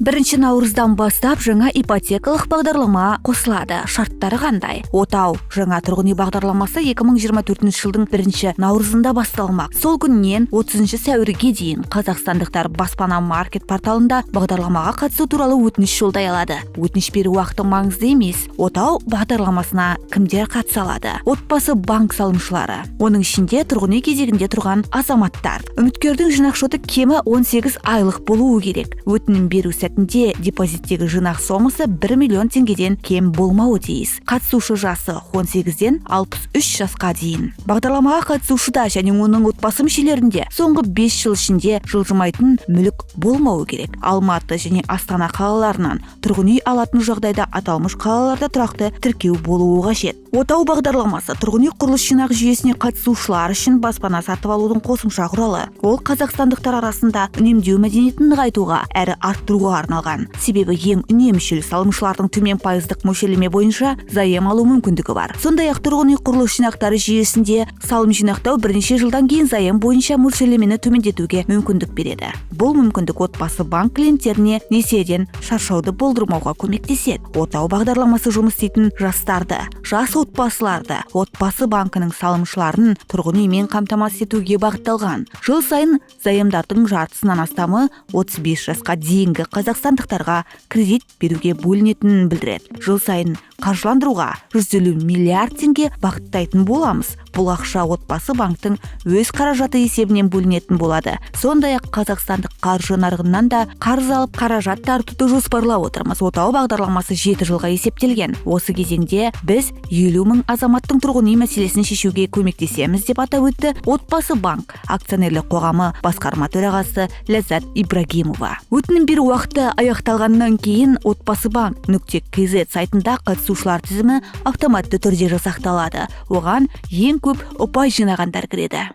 1 наурыздан бастап жаңа ипотекалық бағдарлама қосылады. Шарттары қандай? Отау жаңа тұрғын үй бағдарламасы 2024 жылдың 1 наурызында басталмақ. Сол күннен 30 сәуірге дейін қазақстандықтар баспана маркет порталында бағдарламаға қатысу туралы өтініш жолдай алады. Өтініш беру уақыты маңызды емес. Отау бағдарламасына кімдер қатыса алады? Отбасы банк салымшылары. Оның ішінде тұрғын үй кезегінде тұрған азаматтар. Үміткердің жинақ шоты кемі 18 айлық болуы керек. Өтінім беру сәтінде депозиттегі жинақ сомасы 1 миллион теңгеден кем болмауы тиіс. Қатысушы жасы 18-ден 63 жасқа дейін. Бағдарламаға қатысушыда және оның отбасы мүшелерінде соңғы 5 жыл ішінде жылжымайтын мүлік болмауы керек. Алматы және Астана қалаларынан тұрғын үй алатын жағдайда аталмыш қалаларда тұрақты тіркеу болуы қажет. Отау бағдарламасы тұрғын үй құрылыс жинақ жүйесіне қатысушылар үшін баспана сатып алудың қосымша құралы. Ол қазақстандықтар арасында үнемдеу мәдениетін нығайтуға әрі арттыруға арналған. Себебі ең үнемшіл салымшылардың төмен пайыздық мөлшерлеме бойынша заем алу мүмкіндігі бар. Сондай-ақ тұрғын үй құрылыс жинақтары жүйесінде салым жинақтау бірнеше жылдан кейін заем бойынша мөлшерлемені төмендетуге мүмкіндік береді. Бұл мүмкіндік отбасы банк клиенттеріне несиеден шаршауды болдырмауға көмектеседі. Отау бағдарламасы жұмыс істейтін жастарды, жас отбасыларды, отбасы банкінің салымшыларын тұрғын үймен қамтамасыз етуге бағытталған. Жыл сайын заемдардың жартысынан астамы 35 жасқа дейінгі қазақстандықтарға кредит беруге бөлінетінін білдіреді. Жыл сайын қаржыландыруға 150 миллиард теңге бағыттайтын боламыз. Бұл ақша отбасы банктың өз қаражаты есебінен бөлінетін болады. Сондай-ақ қазақстандық қаржы нарығынан да қарыз алып қаражат тартуды жоспарлап отырмыз. Отау бағдарламасы 7 жылға есептелген. Осы кезеңде біз 50 мың азаматтың тұрғын үй мәселесін шешуге көмектесеміз деп атап өтті Отбасы банк акционерлік қоғамы басқарма төрағасы Ләззат Ибрагимова. Өтінім беру уақыты аяқталғаннан кейін Отбасы банк.kz сайтында қатысушылар тізімі автоматты түрде жасақталады. Оған ең көп ұпай жинағандар кіреді.